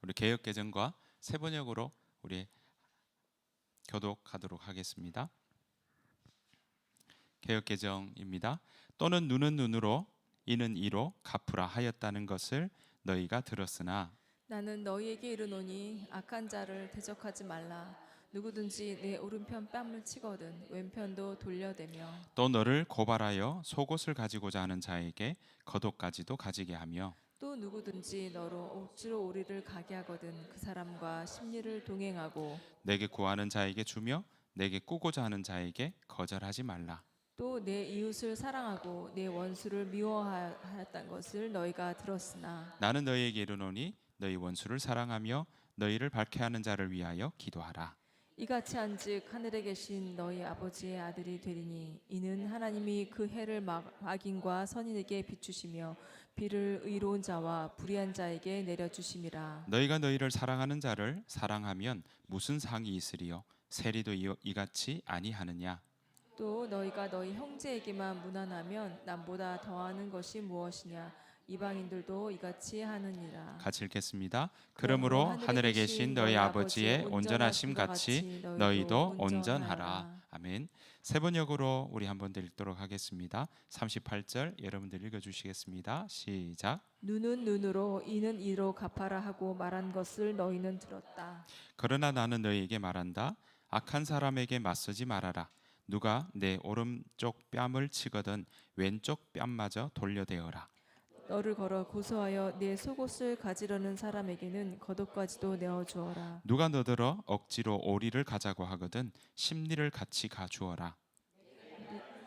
우리 개역개정과 세번역으로 우리 교독하도록 하겠습니다. 개역개정입니다. 또는 눈은 눈으로 이는 이로 갚으라 하였다는 것을 너희가 들었으나 나는 너희에게 이르노니 악한 자를 대적하지 말라. 누구든지 내 오른편 뺨을 치거든 왼편도 돌려대며 또 너를 고발하여 속옷을 가지고자 하는 자에게 겉옷까지도 가지게 하며 또 누구든지 너로 억지로 우리를 가게 하거든 그 사람과 심리를 동행하고 내게 구하는 자에게 주며 내게 꾸고자 하는 자에게 거절하지 말라. 또 내 이웃을 사랑하고 내 원수를 미워하였다는 것을 너희가 들었으나 나는 너희에게 이르노니 너희 원수를 사랑하며 너희를 박해하는 자를 위하여 기도하라. 이같이 한즉 하늘에 계신 너희 아버지의 아들이 되리니 이는 하나님이 그 해를 악인과 선인에게 비추시며 비를 의로운 자와 불의한 자에게 내려주심이라. 너희가 너희를 사랑하는 자를 사랑하면 무슨 상이 있으리요? 세리도 이같이 아니하느냐? 또 너희가 너희 형제에게만 무난하면 남보다 더하는 것이 무엇이냐? 이방인들도 이같이 하느니라. 같이 읽겠습니다. 그러므로 하늘에 계신 너희 아버지의 온전하심 같이 너희도 온전하라. 아멘. 세번역으로 우리 한 번 더 읽도록 하겠습니다. 38절 여러분들 읽어주시겠습니다. 시작. 눈은 눈으로 이는 이로 갚아라 하고 말한 것을 너희는 들었다. 그러나 나는 너희에게 말한다. 악한 사람에게 맞서지 말아라. 누가 내 오른쪽 뺨을 치거든 왼쪽 뺨마저 돌려대어라. 너를 걸어 고소하여 내 속옷을 가지려는 사람에게는 겉옷까지도 내어 주어라. 누가 너더러 억지로 오리를 가자고 하거든 심리를 같이 가주어라.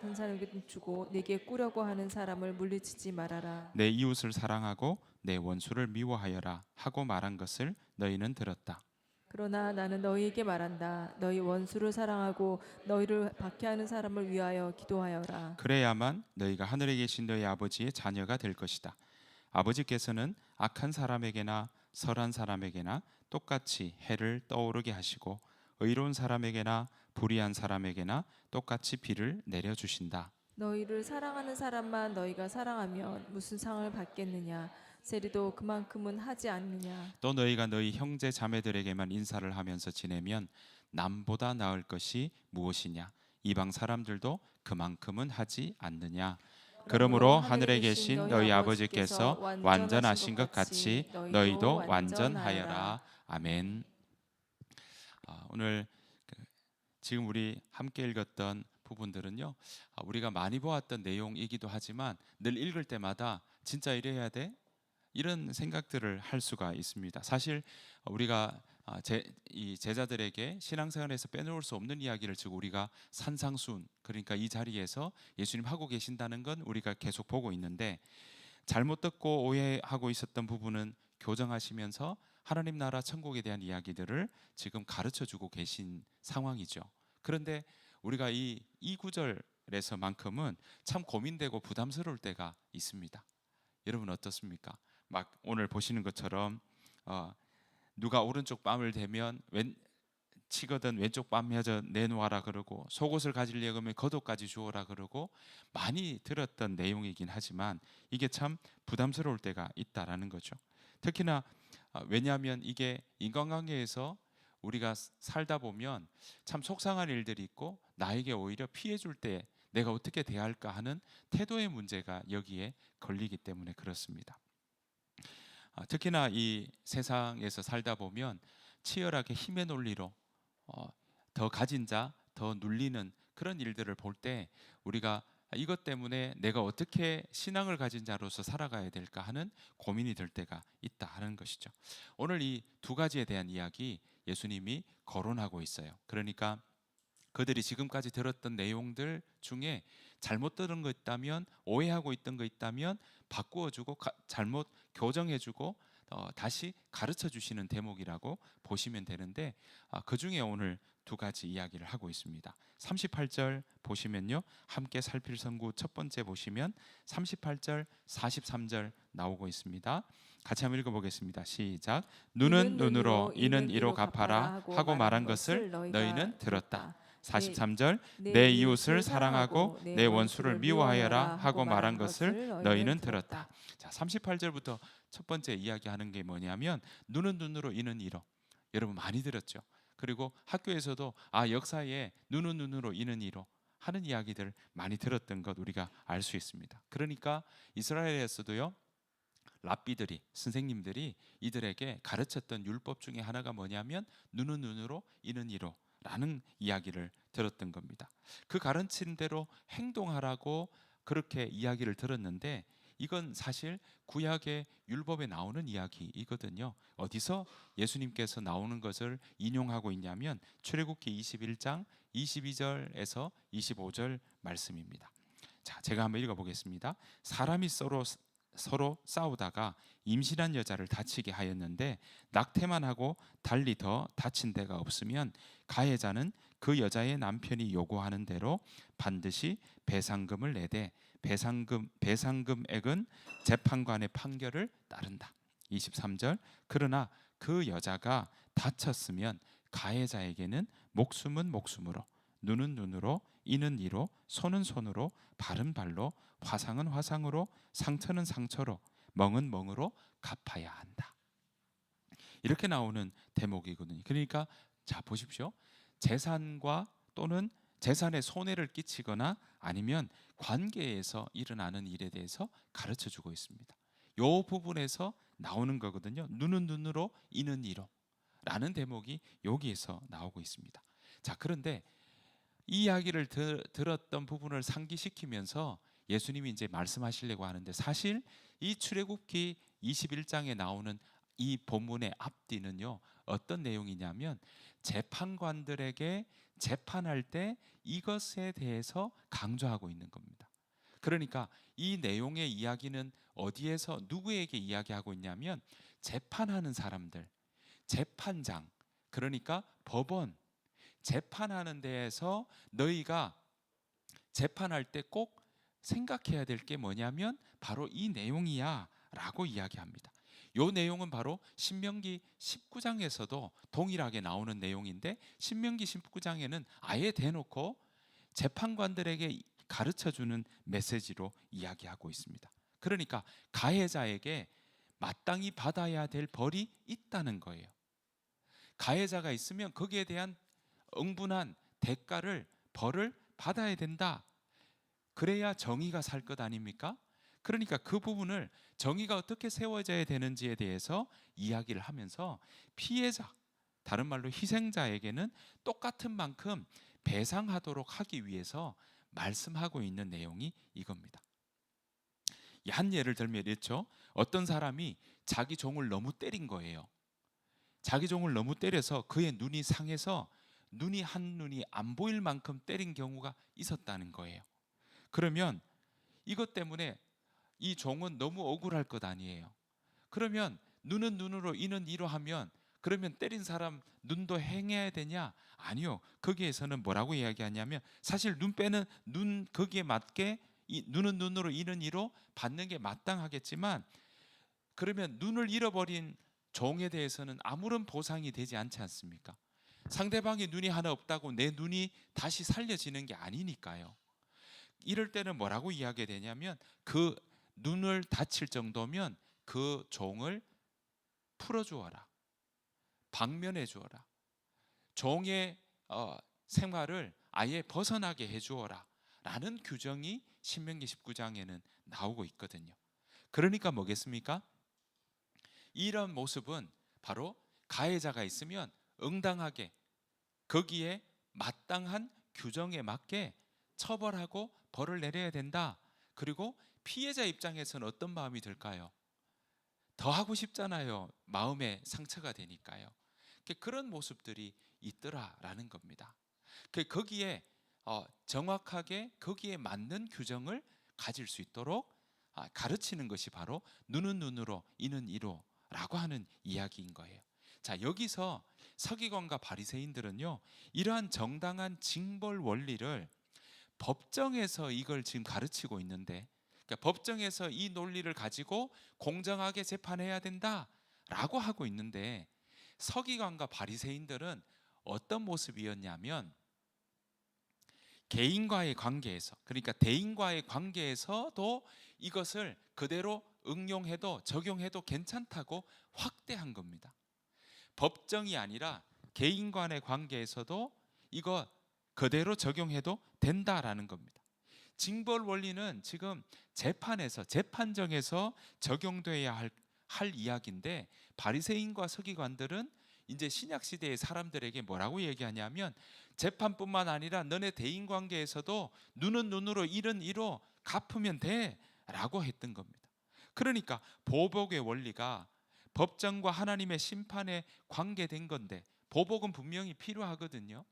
한 사람에게 주고 내게 꾸려고 하는 사람을 물리치지 말아라. 내 이웃을 사랑하고 내 원수를 미워하여라 하고 말한 것을 너희는 들었다. 그러나 나는 너희에게 말한다. 너희 원수를 사랑하고 너희를 박해하는 사람을 위하여 기도하여라. 그래야만 너희가 하늘에 계신 너희 아버지의 자녀가 될 것이다. 아버지께서는 악한 사람에게나 설한 사람에게나 똑같이 해를 떠오르게 하시고 의로운 사람에게나 불의한 사람에게나 똑같이 비를 내려주신다. 너희를 사랑하는 사람만 너희가 사랑하면 무슨 상을 받겠느냐? 세리도 그만큼은 하지 않느냐? 또 너희가 너희 형제 자매들에게만 인사를 하면서 지내면 남보다 나을 것이 무엇이냐? 이방 사람들도 그만큼은 하지 않느냐? 그러므로 하늘에 계신 너희 아버지께서 완전하신 것 같이 너희도 완전하여라. 아멘. 오늘 지금 우리 함께 읽었던 부분들은요, 우리가 많이 보았던 내용이기도 하지만 늘 읽을 때마다 진짜 이래야 돼? 이런 생각들을 할 수가 있습니다. 사실 우리가 이 제자들에게 신앙생활에서 빼놓을 수 없는 이야기를 지금 우리가 산상수훈, 그러니까 이 자리에서 예수님 하고 계신다는 건 우리가 계속 보고 있는데, 잘못 듣고 오해하고 있었던 부분은 교정하시면서 하나님 나라 천국에 대한 이야기들을 지금 가르쳐주고 계신 상황이죠. 그런데 우리가 이 구절에서만큼은 참 고민되고 부담스러울 때가 있습니다. 여러분 어떻습니까? 막 오늘 보시는 것처럼 누가 오른쪽 뺨을 대면 치거든 왼쪽 뺨마저 내놓아라 그러고 속옷을 가지려고 하면 겉옷까지 주어라 그러고 많이 들었던 내용이긴 하지만 이게 참 부담스러울 때가 있다라는 거죠. 특히나 왜냐하면 이게 인간관계에서 우리가 살다 보면 참 속상한 일들이 있고 나에게 오히려 피해 줄 때 내가 어떻게 대할까 하는 태도의 문제가 여기에 걸리기 때문에 그렇습니다. 특히나 이 세상에서 살다 보면 치열하게 힘의 논리로 더 가진 자, 더 눌리는 그런 일들을 볼 때 우리가 이것 때문에 내가 어떻게 신앙을 가진 자로서 살아가야 될까 하는 고민이 될 때가 있다 하는 것이죠. 오늘 이 두 가지에 대한 이야기 예수님이 거론하고 있어요. 그러니까 그들이 지금까지 들었던 내용들 중에 잘못 들은 거 있다면, 오해하고 있던 거 있다면 바꾸어주고 잘못 교정해주고 다시 가르쳐 주시는 대목이라고 보시면 되는데, 그 중에 오늘 두 가지 이야기를 하고 있습니다. 38절 보시면요, 함께 살필 선구 첫 번째 보시면 38절 43절 나오고 있습니다. 같이 한번 읽어보겠습니다. 시작. 눈은 눈으로 이는 이로 갚아라 하고 말한 것을 너희는 들었다. 43절 내 이웃을 사랑하고 내 원수를 미워하여라 하고 말한 것을 너희는 들었다. 자, 38절부터 첫 번째 이야기하는 게 뭐냐면 눈은 눈으로 이는 이로. 여러분 많이 들었죠. 그리고 학교에서도 역사에 눈은 눈으로 이는 이로 하는 이야기들 많이 들었던 것 우리가 알 수 있습니다. 그러니까 이스라엘에서도요, 랍비들이, 선생님들이 이들에게 가르쳤던 율법 중에 하나가 뭐냐면 눈은 눈으로 이는 이로 라는 이야기를 들었던 겁니다. 그 가르친 대로 행동하라고 그렇게 이야기를 들었는데, 이건 사실 구약의 율법에 나오는 이야기이거든요. 어디서 예수님께서 나오는 것을 인용하고 있냐면 출애굽기 21장 22절에서 25절 말씀입니다. 자, 제가 한번 읽어보겠습니다. 사람이 서로 싸우다가 임신한 여자를 다치게 하였는데 낙태만 하고 달리 더 다친 데가 없으면 가해자는 그 여자의 남편이 요구하는 대로 반드시 배상금을 내되 배상금액은 재판관의 판결을 따른다. 23절 그러나 그 여자가 다쳤으면 가해자에게는 목숨은 목숨으로, 눈은 눈으로, 이는 이로, 손은 손으로, 발은 발로, 화상은 화상으로, 상처는 상처로, 멍은 멍으로 갚아야 한다. 이렇게 나오는 대목이거든요. 그러니까 자 보십시오. 재산과 또는 재산에 손해를 끼치거나 아니면 관계에서 일어나는 일에 대해서 가르쳐 주고 있습니다. 이 부분에서 나오는 거거든요. 눈은 눈으로, 이는 이로 라는 대목이 여기에서 나오고 있습니다. 자, 그런데 이 이야기를 들었던 부분을 상기시키면서 예수님이 이제 말씀하시려고 하는데, 사실 이 출애굽기 21장에 나오는 이 본문의 앞뒤는요, 어떤 내용이냐면 재판관들에게 재판할 때 이것에 대해서 강조하고 있는 겁니다. 그러니까 이 내용의 이야기는 어디에서 누구에게 이야기하고 있냐면 재판하는 사람들, 재판장, 그러니까 법원, 재판하는 데에서 너희가 재판할 때 꼭 생각해야 될 게 뭐냐면 바로 이 내용이야 라고 이야기합니다. 이 내용은 바로 신명기 19장에서도 동일하게 나오는 내용인데, 신명기 19장에는 아예 대놓고 재판관들에게 가르쳐주는 메시지로 이야기하고 있습니다. 그러니까 가해자에게 마땅히 받아야 될 벌이 있다는 거예요. 가해자가 있으면 거기에 대한 응분한 대가를, 벌을 받아야 된다. 그래야 정의가 살 것 아닙니까? 그러니까 그 부분을 정의가 어떻게 세워져야 되는지에 대해서 이야기를 하면서 피해자, 다른 말로 희생자에게는 똑같은 만큼 배상하도록 하기 위해서 말씀하고 있는 내용이 이겁니다. 한 예를 들면 이렇죠. 어떤 사람이 자기 종을 너무 때린 거예요. 자기 종을 너무 때려서 그의 눈이 상해서 눈이 한 눈이 안 보일 만큼 때린 경우가 있었다는 거예요. 그러면 이것 때문에 이 종은 너무 억울할 것 아니에요. 그러면 눈은 눈으로, 이는 이로 하면 그러면 때린 사람 눈도 행해야 되냐? 아니요. 거기에서는 뭐라고 이야기하냐면 사실 눈 빼는 눈 거기에 맞게 눈은 눈으로, 이는 이로 받는 게 마땅하겠지만, 그러면 눈을 잃어버린 종에 대해서는 아무런 보상이 되지 않지 않습니까? 상대방의 눈이 하나 없다고 내 눈이 다시 살려지는 게 아니니까요. 이럴 때는 뭐라고 이야기가 되냐면 그 눈을 다칠 정도면 그 종을 풀어주어라, 방면해 주어라, 종의 생활을 아예 벗어나게 해주어라 라는 규정이 신명기 19장에는 나오고 있거든요. 그러니까 뭐겠습니까? 이런 모습은 바로 가해자가 있으면 응당하게 거기에 마땅한 규정에 맞게 처벌하고 벌을 내려야 된다. 그리고 피해자 입장에서는 어떤 마음이 들까요? 더 하고 싶잖아요. 마음에 상처가 되니까요. 그런 모습들이 있더라라는 겁니다. 거기에 정확하게 거기에 맞는 규정을 가질 수 있도록 가르치는 것이 바로 눈은 눈으로, 이는 이로라고 하는 이야기인 거예요. 자, 여기서 서기관과 바리새인들은요, 이러한 정당한 징벌 원리를 법정에서 이걸 지금 가르치고 있는데, 그러니까 법정에서 이 논리를 가지고 공정하게 재판해야 된다라고 하고 있는데, 서기관과 바리새인들은 어떤 모습이었냐면 개인과의 관계에서, 그러니까 대인과의 관계에서도 이것을 그대로 응용해도 적용해도 괜찮다고 확대한 겁니다. 법정이 아니라 개인 간의 관계에서도 이거 그대로 적용해도 된다라는 겁니다. 징벌 원리는 지금 재판정에서 적용돼야 할 이야기인데, 바리새인과 서기관들은 이제 신약 시대의 사람들에게 뭐라고 얘기하냐면, 재판뿐만 아니라 너네 대인 관계에서도 눈은 눈으로 이는 이로 갚으면 돼라고 했던 겁니다. 그러니까 보복의 원리가 법정과 하나님의 심판에 관계된 건데, 보복은 분명히 필요하거든요.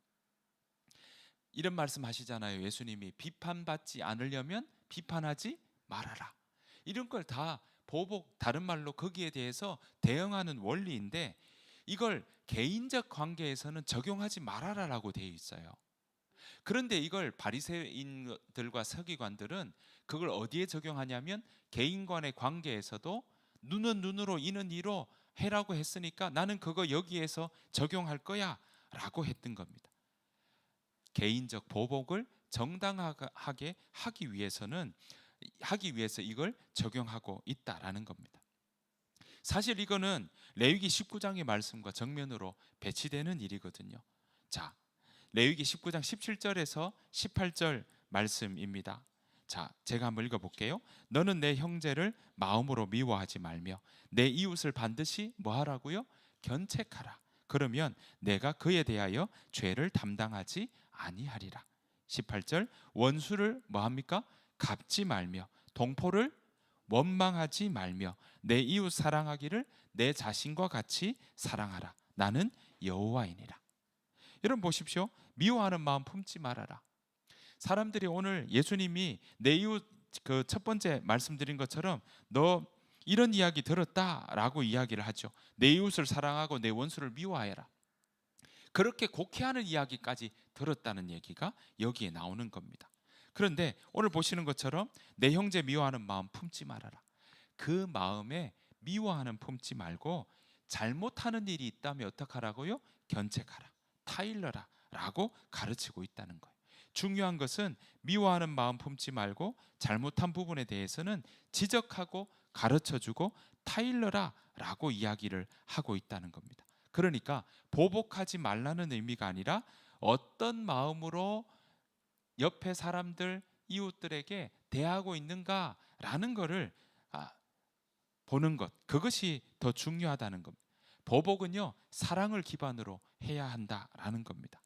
이런 말씀 하시잖아요. 예수님이 비판받지 않으려면 비판하지 말아라. 이런 걸 다 보복, 다른 말로 거기에 대해서 대응하는 원리인데, 이걸 개인적 관계에서는 적용하지 말아라라고 되어 있어요. 그런데 이걸 바리새인들과 서기관들은 그걸 어디에 적용하냐면, 개인 간의 관계에서도 눈은 눈으로 이는 이로 해라고 했으니까 나는 그거 여기에서 적용할 거야 라고 했던 겁니다. 개인적 보복을 정당하게 하기 위해서 이걸 적용하고 있다라는 겁니다. 사실 이거는 레위기 19장의 말씀과 정면으로 배치되는 일이거든요. 자, 레위기 19장 17절에서 18절 말씀입니다. 자, 제가 한번 읽어볼게요. 너는 내 형제를 마음으로 미워하지 말며 내 이웃을 반드시 뭐하라고요? 견책하라. 그러면 내가 그에 대하여 죄를 담당하지 아니하리라. 18절 원수를 뭐합니까? 갚지 말며 동포를 원망하지 말며 내 이웃 사랑하기를 내 자신과 같이 사랑하라. 나는 여호와이니라. 여러분 보십시오. 미워하는 마음 품지 말아라. 사람들이 오늘 예수님이 내 이웃 그 첫 번째 말씀드린 것처럼 너 이런 이야기 들었다라고 이야기를 하죠. 내 이웃을 사랑하고 내 원수를 미워하여라. 그렇게 곡해하는 이야기까지 들었다는 얘기가 여기에 나오는 겁니다. 그런데 오늘 보시는 것처럼 내 형제 미워하는 마음 품지 말아라. 그 마음에 미워하는 품지 말고 잘못하는 일이 있다면 어떡하라고요? 견책하라, 타일러라 라고 가르치고 있다는 거예요. 중요한 것은 미워하는 마음 품지 말고 잘못한 부분에 대해서는 지적하고 가르쳐주고 타일러라 라고 이야기를 하고 있다는 겁니다. 그러니까 보복하지 말라는 의미가 아니라 어떤 마음으로 옆에 사람들, 이웃들에게 대하고 있는가라는 것을 보는 것, 그것이 더 중요하다는 겁니다. 보복은요, 사랑을 기반으로 해야 한다라는 겁니다.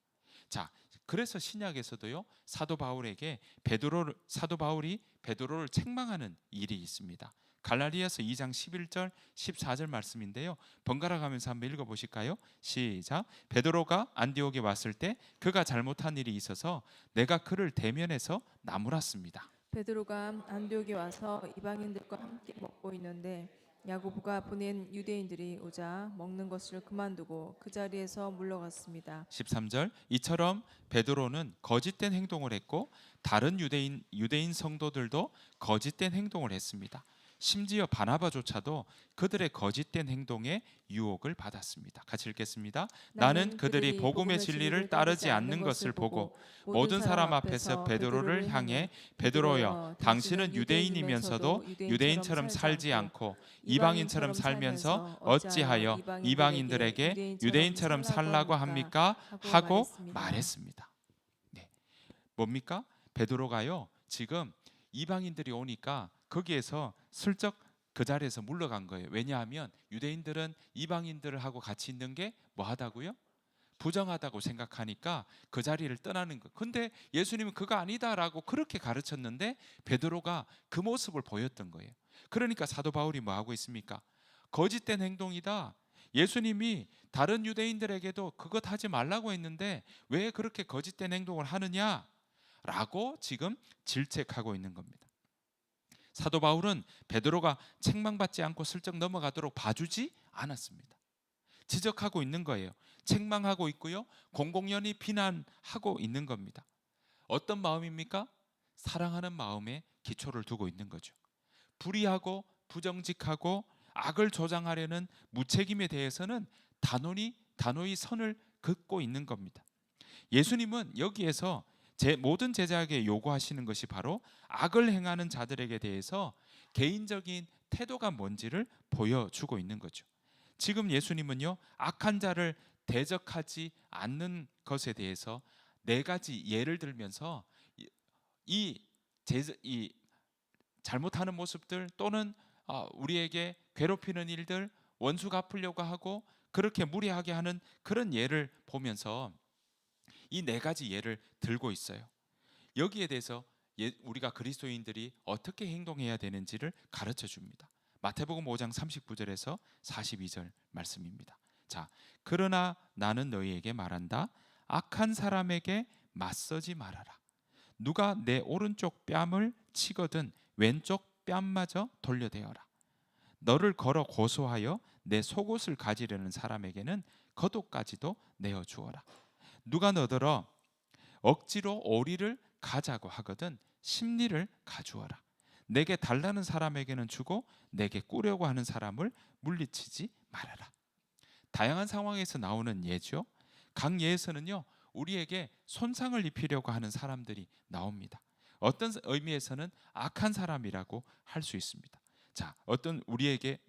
자, 그래서 신약에서도요, 사도 바울이 베드로를 책망하는 일이 있습니다. 갈라디아서 2장 11절 14절 말씀인데요, 번갈아 가면서 한번 읽어보실까요? 시작. 베드로가 안디옥에 왔을 때 그가 잘못한 일이 있어서 내가 그를 대면해서 나무랐습니다. 베드로가 안디옥에 와서 이방인들과 함께 먹고 있는데 야고보가 보낸 유대인들이 오자 먹는 것을 그만두고 그 자리에서 물러갔습니다. 13절. 이처럼 베드로는 거짓된 행동을 했고 다른 유대인 성도들도 거짓된 행동을 했습니다. 심지어 바나바조차도 그들의 거짓된 행동에 유혹을 받았습니다. 같이 읽겠습니다. 나는 그들이 복음의 진리를 따르지 않는 것을 보고 모든 사람 앞에서 베드로를 향해 베드로여, 당신은 유대인이면서도 유대인처럼 살지 않고 이방인처럼 살면서 어찌하여 이방인들에게 유대인처럼 살라고 합니까? 하고 말했습니다. 네. 뭡니까? 베드로가요, 지금 이방인들이 오니까 거기에서 슬쩍 그 자리에서 물러간 거예요. 왜냐하면 유대인들은 이방인들을 하고 같이 있는 게 뭐하다고요? 부정하다고 생각하니까 그 자리를 떠나는 거. 근데 예수님은 그거 아니다라고 그렇게 가르쳤는데 베드로가 그 모습을 보였던 거예요. 그러니까 사도 바울이 뭐 하고 있습니까? 거짓된 행동이다. 예수님이 다른 유대인들에게도 그것 하지 말라고 했는데 왜 그렇게 거짓된 행동을 하느냐라고 지금 질책하고 있는 겁니다. 사도 바울은 베드로가 책망받지 않고 슬쩍 넘어가도록 봐주지 않았습니다. 지적하고 있는 거예요. 책망하고 있고요, 공공연히 비난하고 있는 겁니다. 어떤 마음입니까? 사랑하는 마음에 기초를 두고 있는 거죠. 불의하고 부정직하고 악을 조장하려는 무책임에 대해서는 단호히 선을 긋고 있는 겁니다. 예수님은 여기에서 모든 제자에게 요구하시는 것이 바로 악을 행하는 자들에게 대해서 개인적인 태도가 뭔지를 보여주고 있는 거죠. 지금 예수님은요, 악한 자를 대적하지 않는 것에 대해서 네 가지 예를 들면서 이, 이 잘못하는 모습들 또는 우리에게 괴롭히는 일들, 원수 갚으려고 하고 그렇게 무리하게 하는 그런 예를 보면서 이 네 가지 예를 들고 있어요. 여기에 대해서 우리가 그리스도인들이 어떻게 행동해야 되는지를 가르쳐 줍니다. 마태복음 5장 39절에서 42절 말씀입니다. 자, 그러나 나는 너희에게 말한다. 악한 사람에게 맞서지 말아라. 누가 내 오른쪽 뺨을 치거든 왼쪽 뺨마저 돌려대어라. 너를 걸어 고소하여 내 속옷을 가지려는 사람에게는 겉옷까지도 내어 주어라. 누가 너더러 억지로 오리를 가자고 하거든 심리를 가주어라. 내게 달라는 사람에게는 주고 내게 꾸려고 하는 사람을 물리치지 말아라. 다양한 상황에서 나오는 예죠. 각 예에서는요, 우리에게 손상을 입히려고 하는 사람들이 나옵니다. 어떤 의미에서는 악한 사람이라고 할 수 있습니다. 자, 어떤 우리에게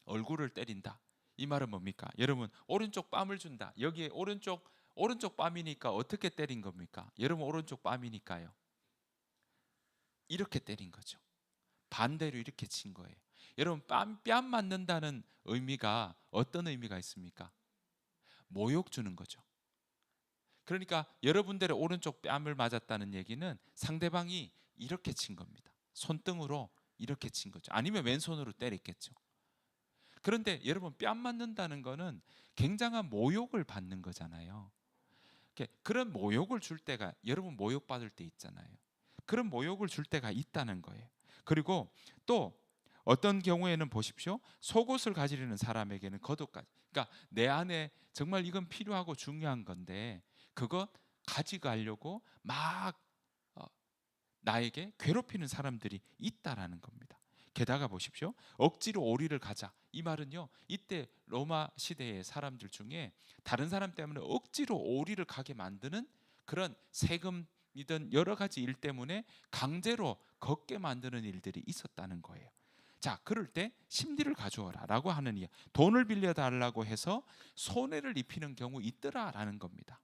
얼굴을 때린다. 이 말은 뭡니까? 여러분, 오른쪽 뺨을 준다. 여기에 오른쪽 뺨이니까 어떻게 때린 겁니까? 여러분, 오른쪽 뺨이니까요. 이렇게 때린 거죠. 반대로 이렇게 친 거예요. 여러분, 뺨 맞는다는 의미가 어떤 의미가 있습니까? 모욕 주는 거죠. 그러니까 여러분들의 오른쪽 뺨을 맞았다는 얘기는 상대방이 이렇게 친 겁니다. 손등으로 이렇게 친 거죠. 아니면 왼손으로 때렸겠죠. 그런데 여러분, 뺨 맞는다는 거는 굉장한 모욕을 받는 거잖아요. 그런 모욕을 줄 때가, 여러분 모욕받을 때 있잖아요. 그런 모욕을 줄 때가 있다는 거예요. 그리고 또 어떤 경우에는 보십시오. 속옷을 가지려는 사람에게는 겉옷까지. 그러니까 내 안에 정말 이건 필요하고 중요한 건데 그거 가져가려고 막 나에게 괴롭히는 사람들이 있다라는 겁니다. 게다가 보십시오. 억지로 오리를 가자. 이 말은요, 이때 로마 시대의 사람들 중에 다른 사람 때문에 억지로 오리를 가게 만드는 그런 세금이든 여러 가지 일 때문에 강제로 걷게 만드는 일들이 있었다는 거예요. 자, 그럴 때 심리를 가져오라 라고 하는 이야. 돈을 빌려달라고 해서 손해를 입히는 경우 있더라라는 겁니다.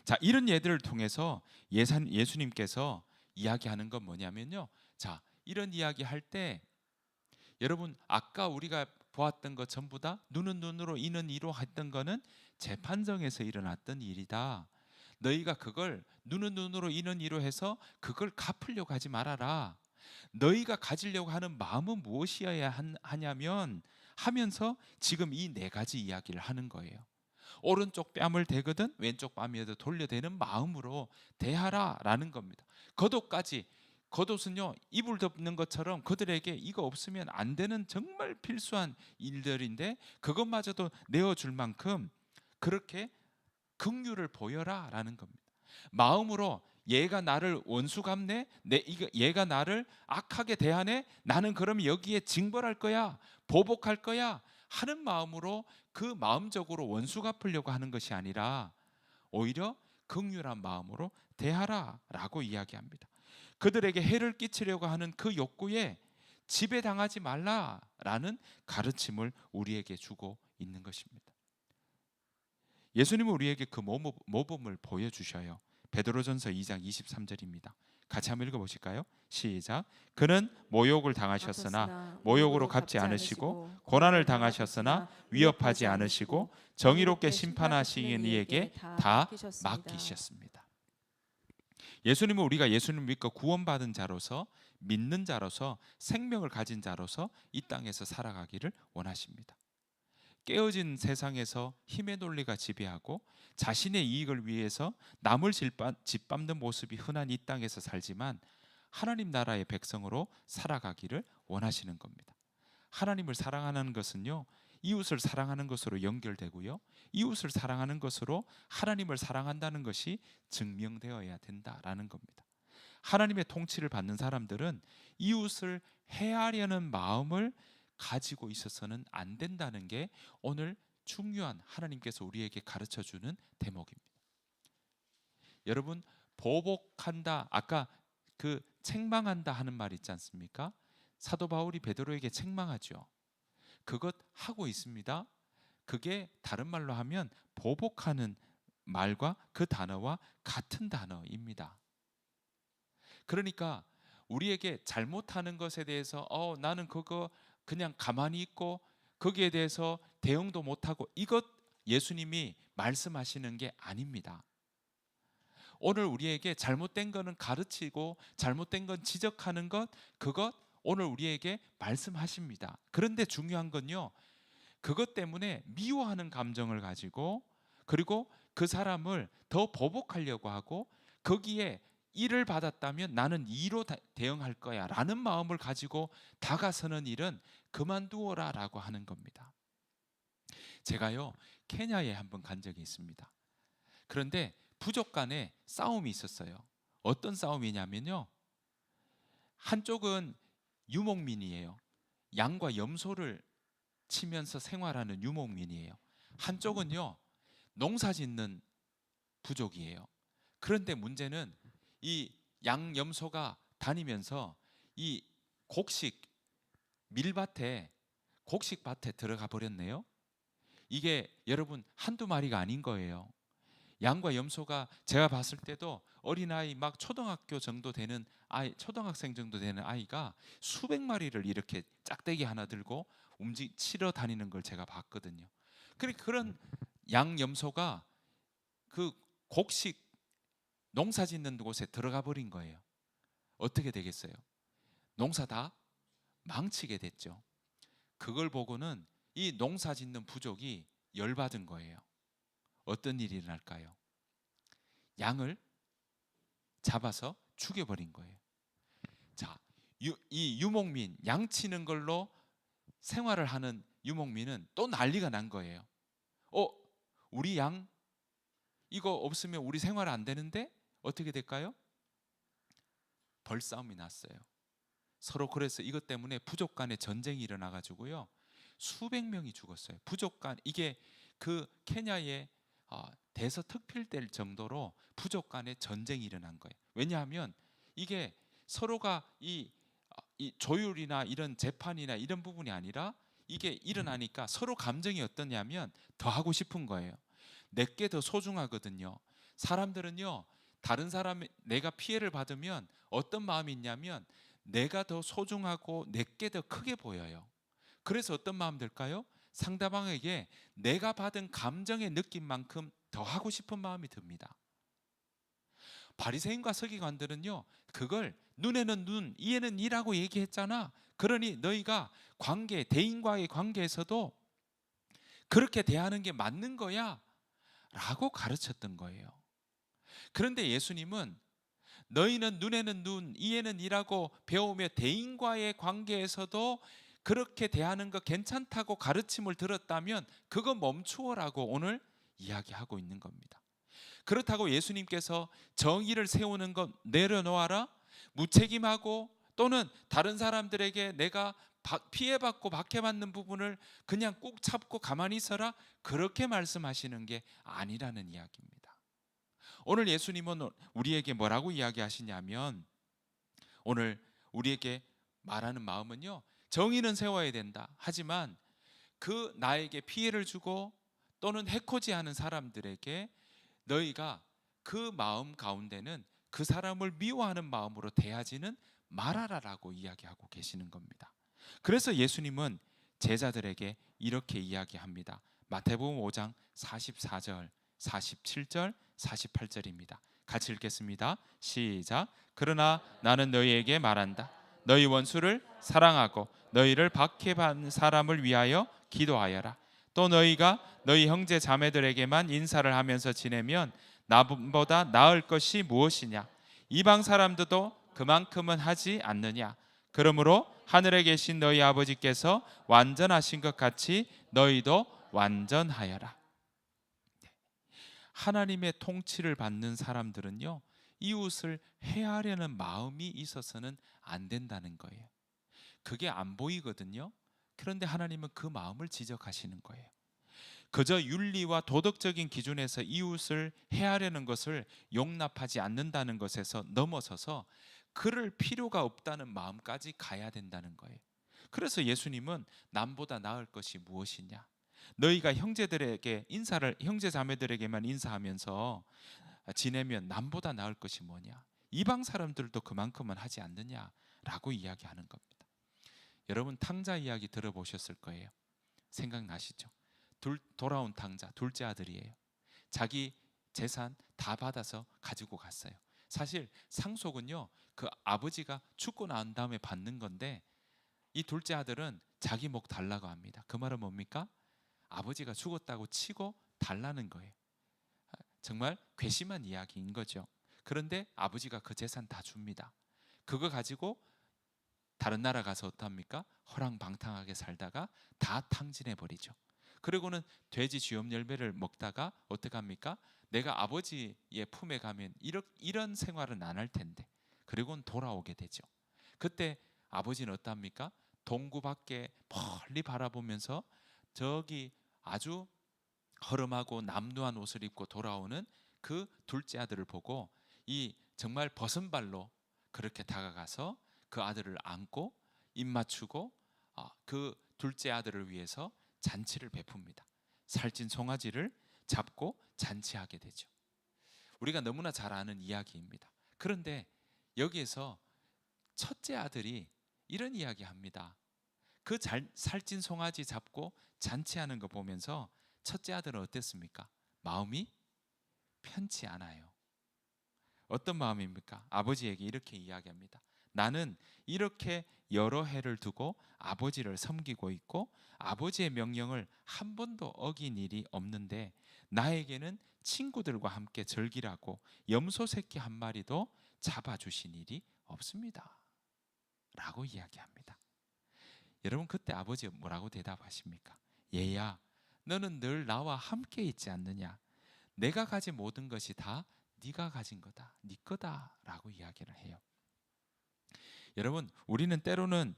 자, 이런 예들을 통해서 예수님께서 이야기하는 건 뭐냐면요. 자, 이런 이야기 할 때 여러분, 아까 우리가 보았던 것 전부 다 눈은 눈으로 이는 이로 했던 거는 재판정에서 일어났던 일이다. 너희가 그걸 눈은 눈으로 이는 이로 해서 그걸 갚으려고 하지 말아라. 너희가 가지려고 하는 마음은 무엇이어야 하냐면 하면서 지금 이 네 가지 이야기를 하는 거예요. 오른쪽 뺨을 대거든 왼쪽 뺨에도 돌려대는 마음으로 대하라라는 겁니다. 겉옷은요, 이불 덮는 것처럼 그들에게 이거 없으면 안 되는 정말 필수한 일들인데 그것마저도 내어줄 만큼 그렇게 긍휼을 보여라라는 겁니다. 마음으로 얘가 나를 원수 갚네, 얘가 나를 악하게 대하네, 나는 그럼 여기에 징벌할 거야, 보복할 거야 하는 마음으로 그 마음적으로 원수 갚으려고 하는 것이 아니라 오히려 긍휼한 마음으로 대하라라고 이야기합니다. 그들에게 해를 끼치려고 하는 그 욕구에 지배당하지 말라라는 가르침을 우리에게 주고 있는 것입니다. 예수님은 우리에게 그 모범을 보여주셔요. 베드로전서 2장 23절입니다. 같이 한번 읽어보실까요? 시작. 그는 모욕을 당하셨으나 모욕으로 갚지 않으시고 고난을 당하셨으나 위협하지 않으시고 정의롭게 심판하시는 이에게 다 맡기셨습니다. 예수님은 우리가 예수님을 믿고 구원받은 자로서, 믿는 자로서, 생명을 가진 자로서 이 땅에서 살아가기를 원하십니다. 깨어진 세상에서 힘의 논리가 지배하고 자신의 이익을 위해서 남을 짓밟는 모습이 흔한 이 땅에서 살지만 하나님 나라의 백성으로 살아가기를 원하시는 겁니다. 하나님을 사랑하는 것은요, 이웃을 사랑하는 것으로 연결되고요, 이웃을 사랑하는 것으로 하나님을 사랑한다는 것이 증명되어야 된다라는 겁니다. 하나님의 통치를 받는 사람들은 이웃을 해하려는 마음을 가지고 있어서는 안 된다는 게 오늘 중요한 하나님께서 우리에게 가르쳐 주는 대목입니다. 여러분, 보복한다, 아까 그 책망한다 하는 말 있지 않습니까? 사도 바울이 베드로에게 책망하죠. 그것 하고 있습니다. 그게 다른 말로 하면 보복하는 말과 그 단어와 같은 단어입니다. 그러니까 우리에게 잘못하는 것에 대해서 나는 그거 그냥 가만히 있고 거기에 대해서 대응도 못하고, 이것 예수님이 말씀하시는 게 아닙니다. 오늘 우리에게 잘못된 거는 가르치고 잘못된 건 지적하는 것, 그것 오늘 우리에게 말씀하십니다. 그런데 중요한 건요, 그것 때문에 미워하는 감정을 가지고, 그리고 그 사람을 더 보복하려고 하고, 거기에 일을 받았다면 나는 이로 대응할 거야 라는 마음을 가지고 다가서는 일은 그만두어라 라고 하는 겁니다. 제가요, 케냐에 한번 간 적이 있습니다. 그런데 부족 간에 싸움이 있었어요. 어떤 싸움이냐면요, 한쪽은 유목민이에요. 양과 염소를 치면서 생활하는 유목민이에요. 한쪽은요, 농사 짓는 부족이에요. 그런데 문제는 이 양염소가 다니면서 이 곡식 밀밭에, 곡식밭에 들어가 버렸네요. 이게 여러분 한두 마리가 아닌 거예요. 양과 염소가 제가 봤을 때도 어린아이 막 초등학교 정도 되는 아이, 초등학생 정도 되는 아이가 수백 마리를 이렇게 짝대기 하나 들고 치러 다니는 걸 제가 봤거든요. 그런 양 염소가 그 곡식 농사 짓는 곳에 들어가 버린 거예요. 어떻게 되겠어요? 농사 다 망치게 됐죠. 그걸 보고는 이 농사 짓는 부족이 열받은 거예요. 어떤 일이 일어날까요? 양을 잡아서 죽여버린 거예요. 자, 이 유목민, 양 치는 걸로 생활을 하는 유목민은 또 난리가 난 거예요. 우리 양 이거 없으면 우리 생활 안 되는데 어떻게 될까요? 벌싸움이 났어요. 서로. 그래서 이것 때문에 부족 간에 전쟁이 일어나 가지고요, 수백 명이 죽었어요. 부족 간, 이게 그 케냐의 대서특필될 정도로 부족 간에 전쟁이 일어난 거예요. 왜냐하면 이게 서로가 이 조율이나 이런 재판이나 이런 부분이 아니라 이게 일어나니까 서로 감정이 어떠냐면 더 하고 싶은 거예요. 내게 더 소중하거든요. 사람들은요, 다른 사람이 내가 피해를 받으면 어떤 마음이 있냐면 내가 더 소중하고 내게 더 크게 보여요. 그래서 어떤 마음 들까요? 상대방에게 내가 받은 감정의 느낌만큼 더 하고 싶은 마음이 듭니다. 바리새인과 서기관들은요, 그걸 눈에는 눈, 이에는 이라고 얘기했잖아. 그러니 너희가 관계, 대인과의 관계에서도 그렇게 대하는 게 맞는 거야 라고 가르쳤던 거예요. 그런데 예수님은 너희는 눈에는 눈, 이에는 이라고 배우며 대인과의 관계에서도 그렇게 대하는 거 괜찮다고 가르침을 들었다면 그거 멈추어라고 오늘 이야기하고 있는 겁니다. 그렇다고 예수님께서 정의를 세우는 것 내려놓아라, 무책임하고 또는 다른 사람들에게 내가 피해받고 박해받는 부분을 그냥 꾹 참고 가만히 있어라, 그렇게 말씀하시는 게 아니라는 이야기입니다. 오늘 예수님은 우리에게 뭐라고 이야기하시냐면, 오늘 우리에게 말하는 마음은요, 정의는 세워야 된다. 하지만 그 나에게 피해를 주고 또는 해코지하는 사람들에게 너희가 그 마음 가운데는 그 사람을 미워하는 마음으로 대하지는 말아라라고 이야기하고 계시는 겁니다. 그래서 예수님은 제자들에게 이렇게 이야기합니다. 마태복음 5장 44절, 47절, 48절입니다. 같이 읽겠습니다. 시작. 그러나 나는 너희에게 말한다. 너희 원수를 사랑하고 너희를 박해받는 사람을 위하여 기도하여라. 또 너희가 너희 형제 자매들에게만 인사를 하면서 지내면 나보다 나을 것이 무엇이냐? 이방 사람들도 그만큼은 하지 않느냐? 그러므로 하늘에 계신 너희 아버지께서 완전하신 것 같이 너희도 완전하여라. 하나님의 통치를 받는 사람들은요, 이웃을 해하려는 마음이 있어서는 안 된다는 거예요. 그게 안 보이거든요. 그런데 하나님은 그 마음을 지적하시는 거예요. 그저 윤리와 도덕적인 기준에서 이웃을 해하려는 것을 용납하지 않는다는 것에서 넘어서서 그럴 필요가 없다는 마음까지 가야 된다는 거예요. 그래서 예수님은 남보다 나을 것이 무엇이냐? 너희가 형제들에게 형제 자매들에게만 인사하면서 지내면 남보다 나을 것이 뭐냐? 이방 사람들도 그만큼은 하지 않느냐라고 이야기하는 겁니다. 여러분 탕자 이야기 들어보셨을 거예요. 생각나시죠? 돌아온 탕자, 둘째 아들이에요. 자기 재산 다 받아서 가지고 갔어요. 사실 상속은요, 그 아버지가 죽고 난 다음에 받는 건데 이 둘째 아들은 자기 목 달라고 합니다. 그 말은 뭡니까? 아버지가 죽었다고 치고 달라는 거예요. 정말 괘씸한 이야기인 거죠. 그런데 아버지가 그 재산 다 줍니다. 그거 가지고 다른 나라 가서 어떡합니까? 허랑방탕하게 살다가 다 탕진해 버리죠. 그리고는 돼지 쥐염 열매를 먹다가 어떡합니까? 내가 아버지의 품에 가면 이런 생활은 안 할 텐데. 그리고는 돌아오게 되죠. 그때 아버지는 어떡합니까? 동구 밖에 멀리 바라보면서 저기 아주 허름하고 남루한 옷을 입고 돌아오는 그 둘째 아들을 보고 이 정말 벗은 발로 그렇게 다가가서 그 아들을 안고 입 맞추고 그 둘째 아들을 위해서 잔치를 베풉니다. 살찐 송아지를 잡고 잔치하게 되죠. 우리가 너무나 잘 아는 이야기입니다. 그런데 여기에서 첫째 아들이 이런 이야기합니다. 그 살찐 송아지 잡고 잔치하는 거 보면서 첫째 아들은 어땠습니까? 마음이 편치 않아요. 어떤 마음입니까? 아버지에게 이렇게 이야기합니다. 나는 이렇게 여러 해를 두고 아버지를 섬기고 있고 아버지의 명령을 한 번도 어긴 일이 없는데 나에게는 친구들과 함께 즐기라고 염소 새끼 한 마리도 잡아주신 일이 없습니다. 라고 이야기합니다. 여러분 그때 아버지 뭐라고 대답하십니까? 얘야, 너는 늘 나와 함께 있지 않느냐? 내가 가진 모든 것이 다 네가 가진 거다, 네 거다라고 이야기를 해요. 여러분 우리는 때로는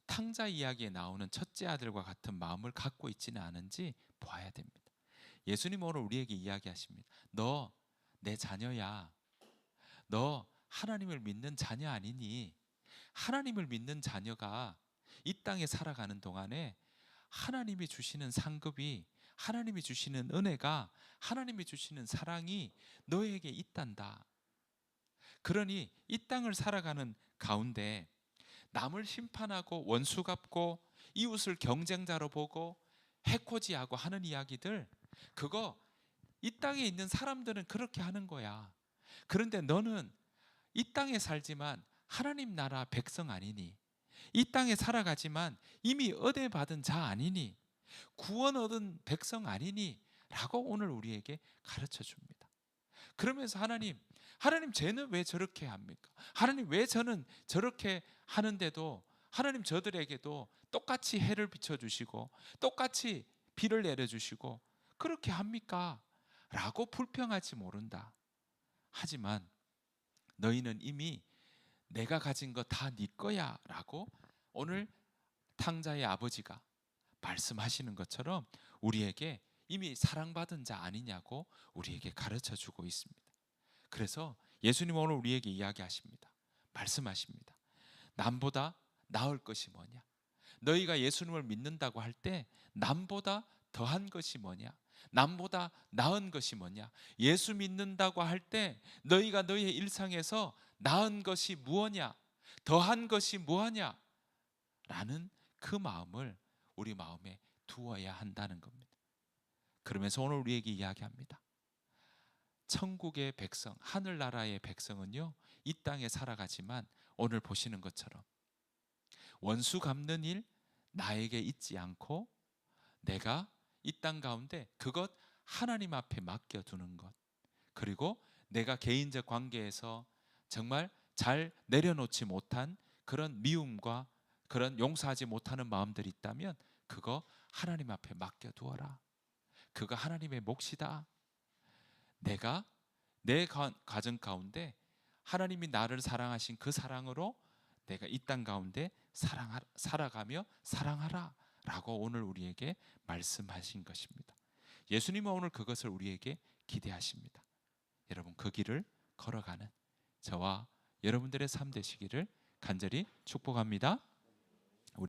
탕자 이야기에 나오는 첫째 아들과 같은 마음을 갖고 있지는 않은지 봐야 됩니다. 예수님 오늘 우리에게 이야기하십니다. 너 내 자녀야. 너 하나님을 믿는 자녀 아니니? 하나님을 믿는 자녀가 이 땅에 살아가는 동안에 하나님이 주시는 상급이, 하나님이 주시는 은혜가, 하나님이 주시는 사랑이 너에게 있단다. 그러니 이 땅을 살아가는 가운데 남을 심판하고 원수 갚고 이웃을 경쟁자로 보고 해코지하고 하는 이야기들, 그거 이 땅에 있는 사람들은 그렇게 하는 거야. 그런데 너는 이 땅에 살지만 하나님 나라 백성 아니니? 이 땅에 살아가지만 이미 은혜 받은 자 아니니? 구원 얻은 백성 아니니? 라고 오늘 우리에게 가르쳐 줍니다. 그러면서 하나님 쟤는 왜 저렇게 합니까? 하나님 왜 저는 저렇게 하는데도 하나님 저들에게도 똑같이 해를 비춰주시고 똑같이 비를 내려주시고 그렇게 합니까? 라고 불평하지 모른다. 하지만 너희는 이미 내가 가진 거 다 네 거야 라고 오늘 탕자의 아버지가 말씀하시는 것처럼 우리에게 이미 사랑받은 자 아니냐고 우리에게 가르쳐 주고 있습니다. 그래서 예수님 오늘 우리에게 이야기하십니다. 말씀하십니다. 남보다 나을 것이 뭐냐? 너희가 예수님을 믿는다고 할 때 남보다 더한 것이 뭐냐? 남보다 나은 것이 뭐냐? 예수 믿는다고 할 때 너희가 너희의 일상에서 나은 것이 무엇냐? 더한 것이 무엇냐? 라는 그 마음을 우리 마음에 두어야 한다는 겁니다. 그러면서 오늘 우리에게 이야기합니다. 천국의 백성, 하늘나라의 백성은요, 이 땅에 살아가지만 오늘 보시는 것처럼 원수 갚는 일 나에게 있지 않고 내가 이 땅 가운데 그것 하나님 앞에 맡겨두는 것, 그리고 내가 개인적 관계에서 정말 잘 내려놓지 못한 그런 미움과 그런 용서하지 못하는 마음들이 있다면 그거 하나님 앞에 맡겨두어라. 그거 하나님의 몫이다. 내가 내 가정 가운데 하나님이 나를 사랑하신 그 사랑으로 내가 이 땅 가운데 살아가며 사랑하라 라고 오늘 우리에게 말씀하신 것입니다. 예수님은 오늘 그것을 우리에게 기대하십니다. 여러분 그 길을 걸어가는 저와 여러분들의 삶 되시기를 간절히 축복합니다.